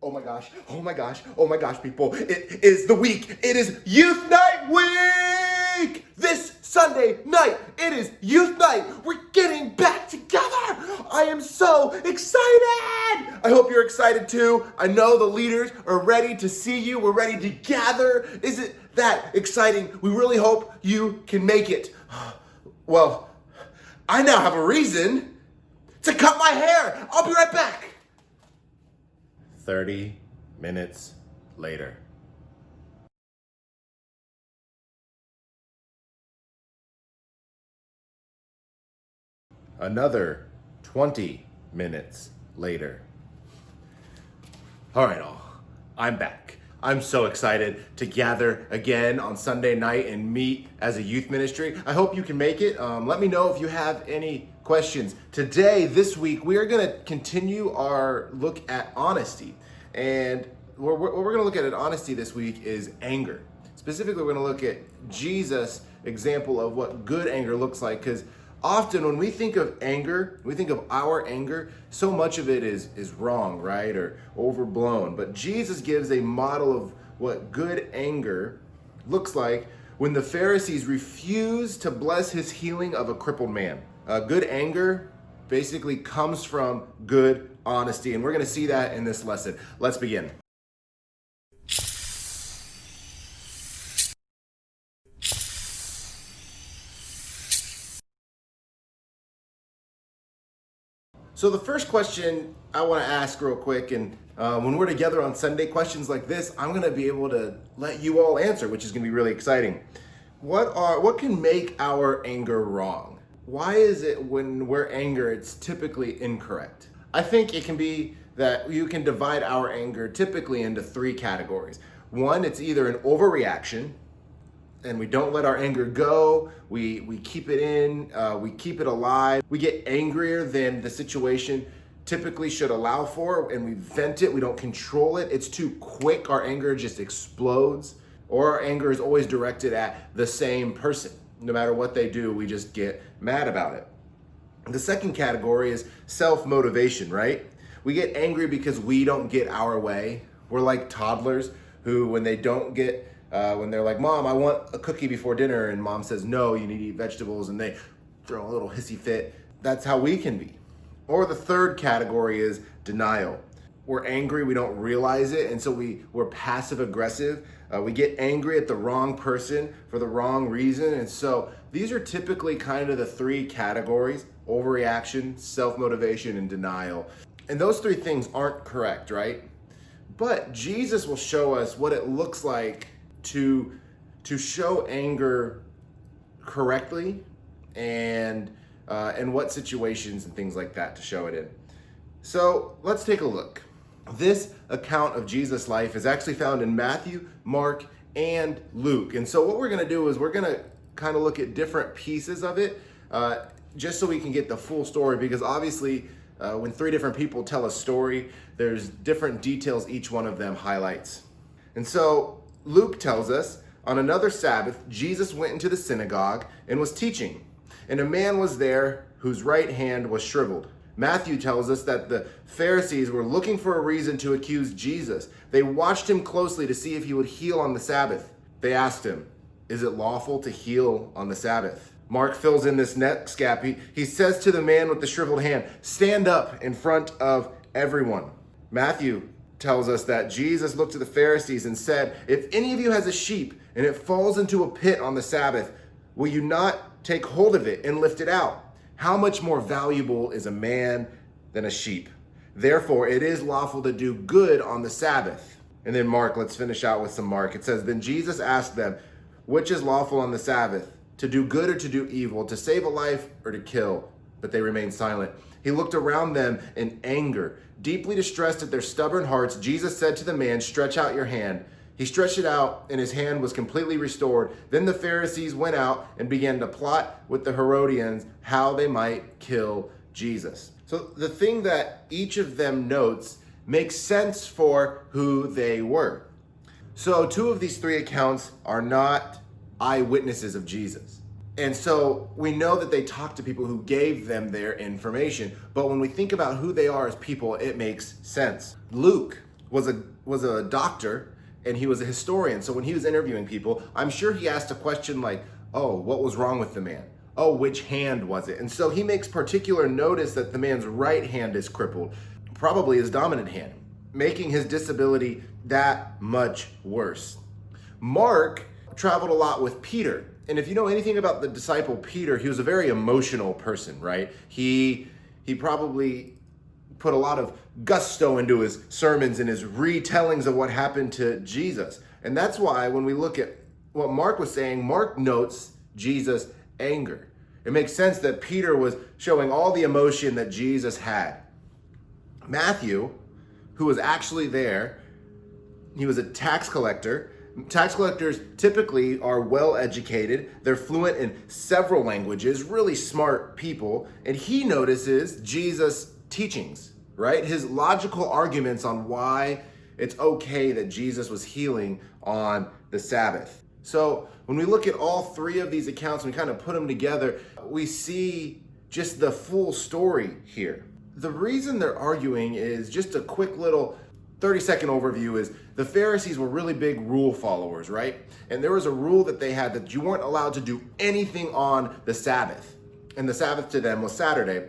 Oh my gosh, oh my gosh, oh my gosh, people. It is the week. It is Youth Night Week! This Sunday night, it is Youth Night. We're getting back together. I am so excited. I hope you're excited too. I know the leaders are ready to see you. We're ready to gather. Is it that exciting? We really hope you can make it. Well, I now have a reason to cut my hair. I'll be right back. 30 minutes later. Another 20 minutes later. All right, all. I'm back. I'm so excited to gather again on Sunday night and meet as a youth ministry. I hope you can make it. Let me know if you have any questions. Today, this week, we are going to continue our look at honesty. And what we're going to look at honesty this week is anger. Specifically, we're going to look at Jesus' example of what good anger looks like, because often when we think of anger, we think of our anger, so much of it is wrong, right? Or overblown. But Jesus gives a model of what good anger looks like when the Pharisees refused to bless his healing of a crippled man. Good anger basically comes from good honesty, and we're going to see that in this lesson. Let's begin. So the first question I want to ask real quick, and when we're together on Sunday, questions like this, I'm going to be able to let you all answer, which is going to be really exciting. What can make our anger wrong? Why is it when we're angry, it's typically incorrect? I think it can be that you can divide our anger typically into three categories. One, it's either an overreaction, and we don't let our anger go. We keep it in, we keep it alive. We get angrier than the situation typically should allow for, and we vent it, we don't control it. It's too quick, our anger just explodes. Or our anger is always directed at the same person. No matter what they do, we just get mad about it. The second category is self-motivation, right? We get angry because we don't get our way. We're like toddlers who, when they don't get when they're like, Mom, I want a cookie before dinner, and Mom says, no, you need to eat vegetables, and they throw a little hissy fit. That's how we can be. Or the third category is denial. We're angry, we don't realize it, and so we're passive aggressive. We get angry at the wrong person for the wrong reason, and so these are typically kind of the three categories: overreaction, self-motivation, and denial. And those three things aren't correct, right? But Jesus will show us what it looks like to show anger correctly, and what situations and things like that to show it in. So let's take a look. This account of Jesus' life is actually found in Matthew, Mark, and Luke. And so what we're going to do is we're going to kind of look at different pieces of it, just so we can get the full story, because obviously when three different people tell a story, there's different details each one of them highlights. And so Luke tells us, on another Sabbath, Jesus went into the synagogue and was teaching, and a man was there whose right hand was shriveled. Matthew tells us that the Pharisees were looking for a reason to accuse Jesus. They watched him closely to see if he would heal on the Sabbath. They asked him, is it lawful to heal on the Sabbath? Mark fills in this next gap. He says to the man with the shriveled hand, stand up in front of everyone. Matthew tells us that Jesus looked to the Pharisees and said, if any of you has a sheep and it falls into a pit on the Sabbath, will you not take hold of it and lift it out? How much more valuable is a man than a sheep? Therefore, it is lawful to do good on the Sabbath. And then Mark, let's finish out with some Mark. It says, then Jesus asked them, which is lawful on the Sabbath, to do good or to do evil, to save a life or to kill? But they remained silent. He looked around them in anger. Deeply distressed at their stubborn hearts, Jesus said to the man, stretch out your hand. He stretched it out, and his hand was completely restored. Then the Pharisees went out and began to plot with the Herodians how they might kill Jesus. So the thing that each of them notes makes sense for who they were. So two of these three accounts are not eyewitnesses of Jesus. And so we know that they talked to people who gave them their information. But when we think about who they are as people, it makes sense. Luke was a doctor and he was a historian. So when he was interviewing people, I'm sure he asked a question like, oh, what was wrong with the man? Oh, which hand was it? And so he makes particular notice that the man's right hand is crippled, probably his dominant hand, making his disability that much worse. Mark traveled a lot with Peter. And if you know anything about the disciple Peter, he was a very emotional person, right? He probably put a lot of gusto into his sermons and his retellings of what happened to Jesus. And that's why when we look at what Mark was saying, Mark notes Jesus' anger. It makes sense that Peter was showing all the emotion that Jesus had. Matthew, who was actually there, he was a tax collector. Tax collectors typically are well educated. They're fluent in several languages, really smart people. And he notices Jesus' teachings, right? His logical arguments on why it's okay that Jesus was healing on the Sabbath. So when we look at all three of these accounts and we kind of put them together, we see just the full story here. The reason they're arguing is just a quick little 30-second overview is the Pharisees were really big rule followers, right? And there was a rule that they had that you weren't allowed to do anything on the Sabbath. And the Sabbath to them was Saturday.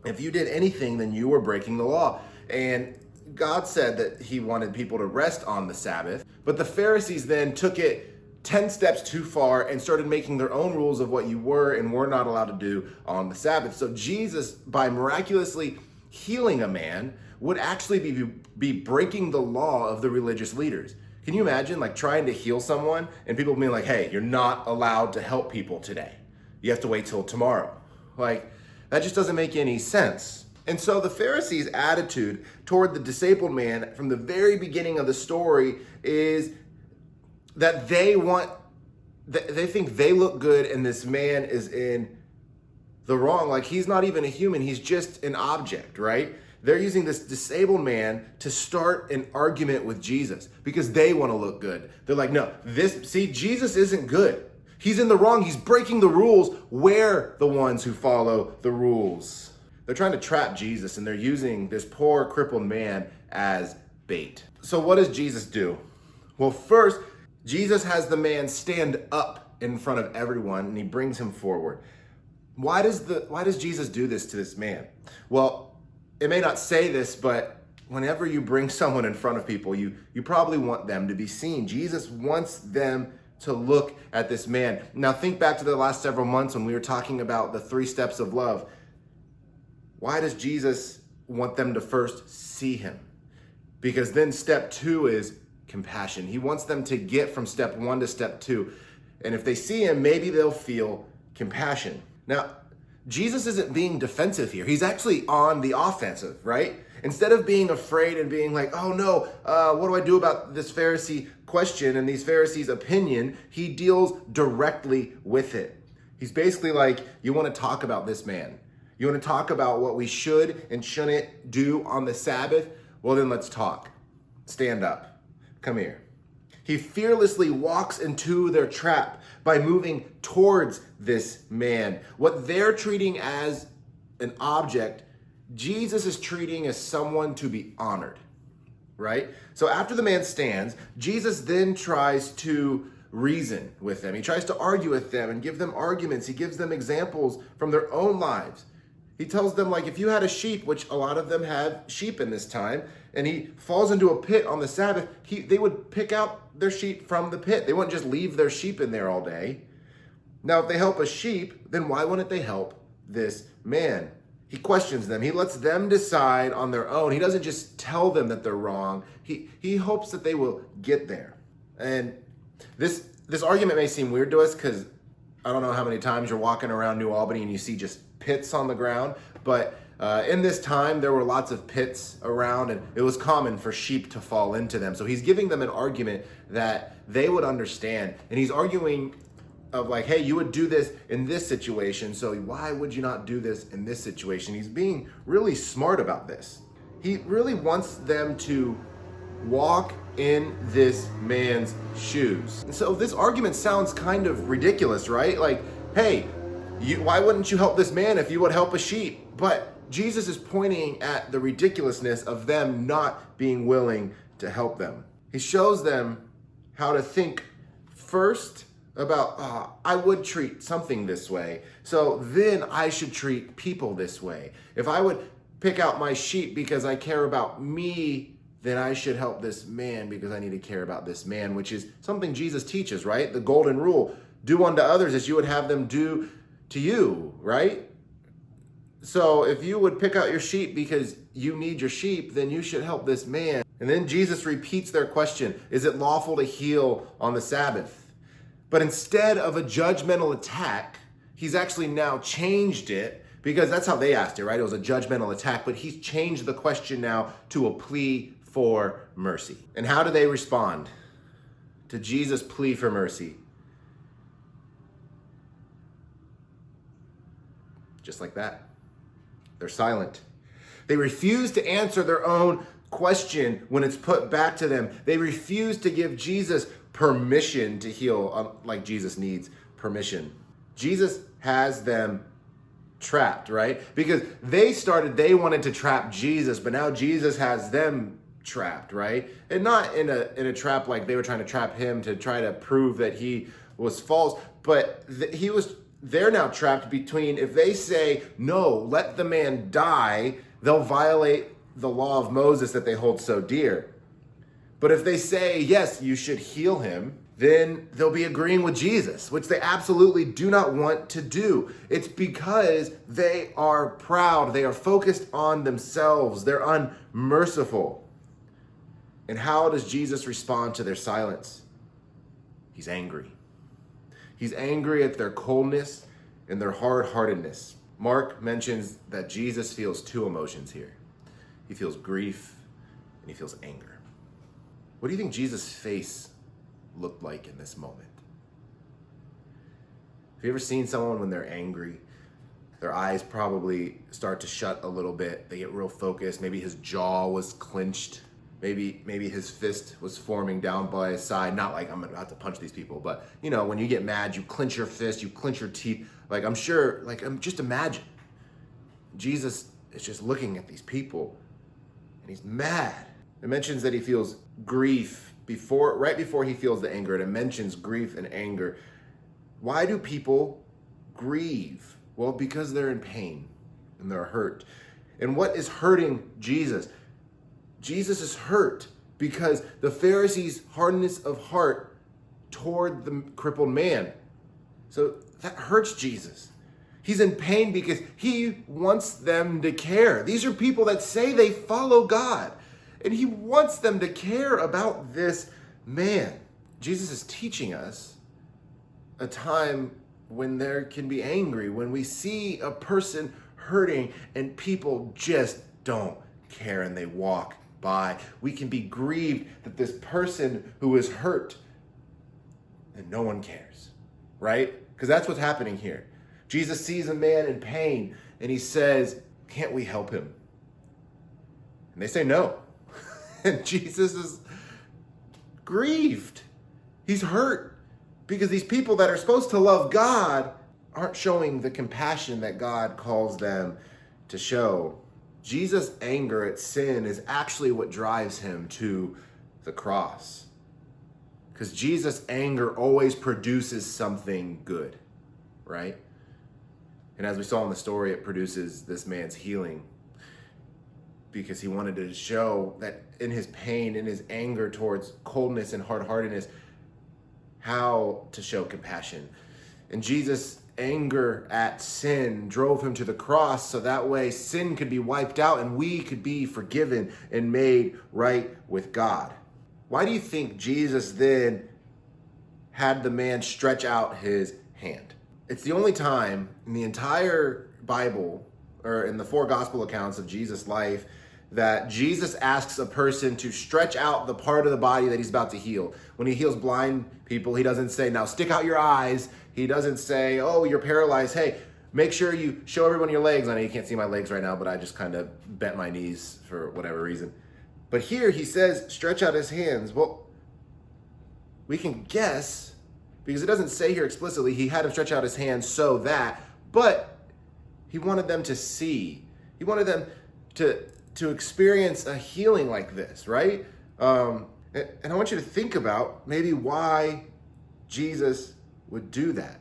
If you did anything, then you were breaking the law. And God said that he wanted people to rest on the Sabbath. But the Pharisees then took it 10 steps too far and started making their own rules of what you were and were not allowed to do on the Sabbath. So Jesus, by miraculously healing a man, would actually be breaking the law of the religious leaders. Can you imagine like trying to heal someone and people being like, hey, you're not allowed to help people today. You have to wait till tomorrow. Like, that just doesn't make any sense. And so the Pharisees' attitude toward the disabled man from the very beginning of the story is that they think they look good and this man is in the wrong. Like, he's not even a human, he's just an object, right? They're using this disabled man to start an argument with Jesus because they want to look good. They're like, no, Jesus isn't good. He's in the wrong. He's breaking the rules. We're the ones who follow the rules. They're trying to trap Jesus and they're using this poor crippled man as bait. So what does Jesus do? Well, first, Jesus has the man stand up in front of everyone and he brings him forward. Why does Jesus do this to this man? Well, it may not say this, but whenever you bring someone in front of people, you probably want them to be seen. Jesus wants them to look at this man. Now think back to the last several months when we were talking about the 3 steps of love. Why does Jesus want them to first see him? Because then step 2 is compassion. He wants them to get from step 1 to step 2. And if they see him, maybe they'll feel compassion. Now, Jesus isn't being defensive here. He's actually on the offensive, right? Instead of being afraid and being like, oh no, what do I do about this Pharisee question and these Pharisees' opinion? He deals directly with it. He's basically like, you want to talk about this man? You want to talk about what we should and shouldn't do on the Sabbath? Well, then let's talk. Stand up. Come here. He fearlessly walks into their trap by moving towards this man. What they're treating as an object, Jesus is treating as someone to be honored, right? So after the man stands, Jesus then tries to reason with them. He tries to argue with them and give them arguments. He gives them examples from their own lives. He tells them, like, if you had a sheep, which a lot of them have sheep in this time, and he falls into a pit on the Sabbath, they would pick out their sheep from the pit. They wouldn't just leave their sheep in there all day. Now, if they help a sheep, then why wouldn't they help this man? He questions them. He lets them decide on their own. He doesn't just tell them that they're wrong. He hopes that they will get there. And this argument may seem weird to us because I don't know how many times you're walking around New Albany and you see just pits on the ground, but in this time there were lots of pits around and it was common for sheep to fall into them. So he's giving them an argument that they would understand, and he's arguing of like, hey, you would do this in this situation, so why would you not do this in this situation? He's being really smart about this. He really wants them to walk in this man's shoes. And so this argument sounds kind of ridiculous, right? Like, hey, why wouldn't you help this man if you would help a sheep? But Jesus is pointing at the ridiculousness of them not being willing to help them. He shows them how to think first about, I would treat something this way, so then I should treat people this way. If I would pick out my sheep because I care about me, then I should help this man because I need to care about this man, which is something Jesus teaches, right? The golden rule, do unto others as you would have them do to you, right? So if you would pick out your sheep because you need your sheep, then you should help this man. And then Jesus repeats their question, is it lawful to heal on the Sabbath? But instead of a judgmental attack, he's actually now changed it, because that's how they asked it, right? It was a judgmental attack, but he's changed the question now to a plea for mercy. And how do they respond to Jesus' plea for mercy? Just like that. They're silent. They refuse to answer their own question when it's put back to them. They refuse to give Jesus permission to heal, like Jesus needs permission. Jesus has them trapped, right? Because they wanted to trap Jesus, but now Jesus has them trapped, right? And not in a trap like they were trying to trap him to try to prove that he was false, but they're now trapped between, if they say, no, let the man die, they'll violate the law of Moses that they hold so dear. But if they say, yes, you should heal him, then they'll be agreeing with Jesus, which they absolutely do not want to do. It's because they are proud. They are focused on themselves. They're unmerciful. And how does Jesus respond to their silence? He's angry. He's angry at their coldness and their hard-heartedness. Mark mentions that Jesus feels two emotions here. He feels grief and he feels anger. What do you think Jesus' face looked like in this moment? Have you ever seen someone when they're angry? Their eyes probably start to shut a little bit. They get real focused. Maybe his jaw was clenched. Maybe his fist was forming down by his side. Not like I'm about to punch these people, but you know, when you get mad, you clench your fist, you clench your teeth. Just imagine. Jesus is just looking at these people and he's mad. It mentions that he feels grief right before he feels the anger. It mentions grief and anger. Why do people grieve? Well, because they're in pain and they're hurt. And what is hurting Jesus? Jesus is hurt because the Pharisees' hardness of heart toward the crippled man. So that hurts Jesus. He's in pain because he wants them to care. These are people that say they follow God, and he wants them to care about this man. Jesus is teaching us a time when there can be angry, when we see a person hurting and people just don't care and they walk by. We can be grieved that this person who is hurt and no one cares, right? Because that's what's happening here. Jesus sees a man in pain and he says, can't we help him? And they say no. And Jesus is grieved. He's hurt because these people that are supposed to love God aren't showing the compassion that God calls them to show. Jesus' anger at sin is actually what drives him to the cross. Because Jesus' anger always produces something good, right? And as we saw in the story, it produces this man's healing. Because he wanted to show that in his pain, in his anger towards coldness and hard-heartedness, how to show compassion. And Jesus' anger at sin drove him to the cross so that way sin could be wiped out and we could be forgiven and made right with God. Why do you think Jesus then had the man stretch out his hand? It's the only time in the entire Bible, or in the 4 gospel accounts of Jesus' life, that Jesus asks a person to stretch out the part of the body that he's about to heal. When he heals blind people, he doesn't say, now stick out your eyes. He doesn't say, oh, you're paralyzed. Hey, make sure you show everyone your legs. I know you can't see my legs right now, but I just kind of bent my knees for whatever reason. But here he says, stretch out his hands. Well, we can guess, because it doesn't say here explicitly, he had him stretch out his hands so that, but he wanted them to see. He wanted them to experience a healing like this, right? And I want you to think about maybe why Jesus would do that.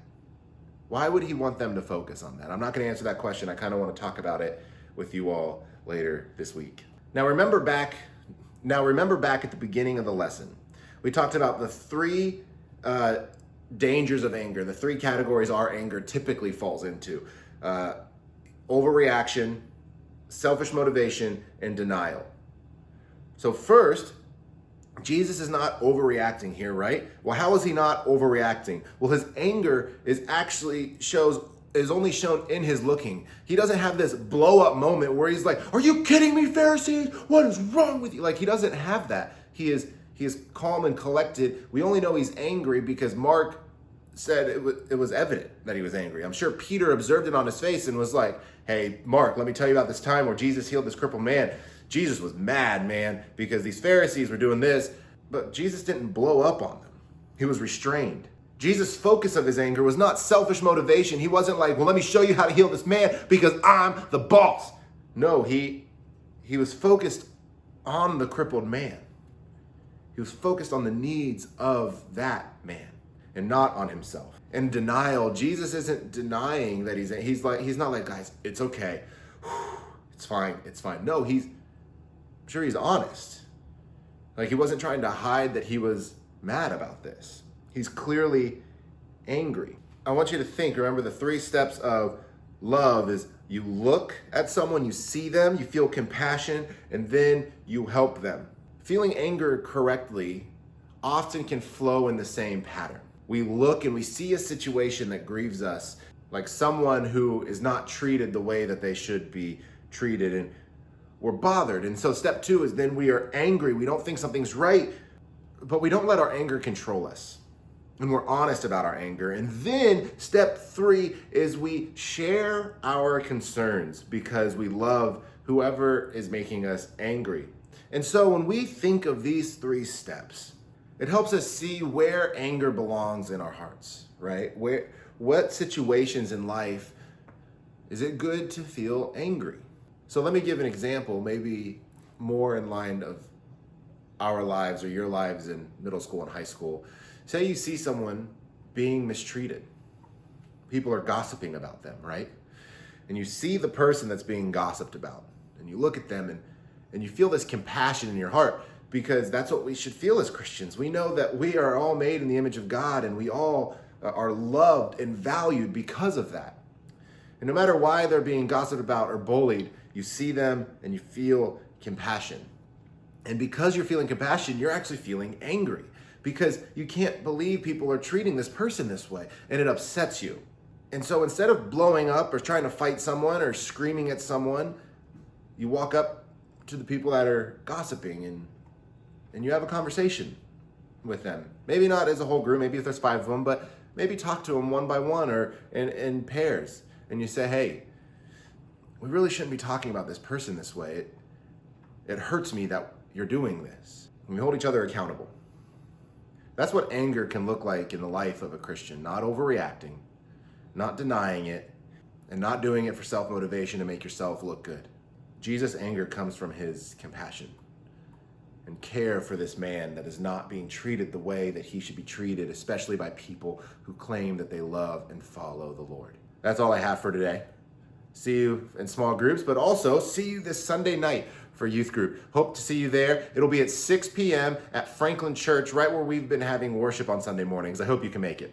Why would he want them to focus on that? I'm not going to answer that question. I kind of want to talk about it with you all later this week. Now remember back at the beginning of the lesson, we talked about the three dangers of anger, the three categories our anger typically falls into: overreaction, selfish motivation, and denial. So first, Jesus is not overreacting here, right? Well, how is he not overreacting? Well, his anger is only shown in his looking. He doesn't have this blow up moment where he's like, "Are you kidding me, Pharisees? What is wrong with you?" Like, he doesn't have that. He is calm and collected. We only know he's angry because Mark said it was evident that he was angry. I'm sure Peter observed it on his face and was like, "Hey, Mark, let me tell you about this time where Jesus healed this crippled man. Jesus was mad, man, because these Pharisees were doing this." But Jesus didn't blow up on them. He was restrained. Jesus' focus of his anger was not selfish motivation. He wasn't like, "Well, let me show you how to heal this man because I'm the boss." No, he was focused on the crippled man. He was focused on the needs of that man and not on himself. In denial, Jesus isn't denying that he's not like, "Guys, it's okay. It's fine. It's fine." No, I'm sure he's honest. Like, he wasn't trying to hide that he was mad about this. He's clearly angry. I want you to remember the 3 steps of love is you look at someone, you see them, you feel compassion, and then you help them. Feeling anger correctly often can flow in the same pattern. We look and we see a situation that grieves us, like someone who is not treated the way that they should be treated, and we're bothered. And so step 2 is then we are angry. We don't think something's right, but we don't let our anger control us. And we're honest about our anger. And then step 3 is we share our concerns because we love whoever is making us angry. And so when we think of these 3 steps, it helps us see where anger belongs in our hearts, right? What situations in life is it good to feel angry? So let me give an example, maybe more in line of our lives or your lives in middle school and high school. Say you see someone being mistreated. People are gossiping about them, right? And you see the person that's being gossiped about, and you look at them and you feel this compassion in your heart, because that's what we should feel as Christians. We know that we are all made in the image of God, and we all are loved and valued because of that. And no matter why they're being gossiped about or bullied, you see them and you feel compassion. And because you're feeling compassion, you're actually feeling angry because you can't believe people are treating this person this way, and it upsets you. And so instead of blowing up or trying to fight someone or screaming at someone, you walk up to the people that are gossiping and you have a conversation with them. Maybe not as a whole group, maybe if there's 5 of them, but maybe talk to them one by one or in pairs. And you say, "Hey, we really shouldn't be talking about this person this way. It hurts me that you're doing this." And we hold each other accountable. That's what anger can look like in the life of a Christian. Not overreacting, not denying it, and not doing it for self-motivation to make yourself look good. Jesus' anger comes from his compassion and care for this man that is not being treated the way that he should be treated, especially by people who claim that they love and follow the Lord. That's all I have for today. See you in small groups, but also see you this Sunday night for youth group. Hope to see you there. It'll be at 6 p.m. at Franklin Church, right where we've been having worship on Sunday mornings. I hope you can make it.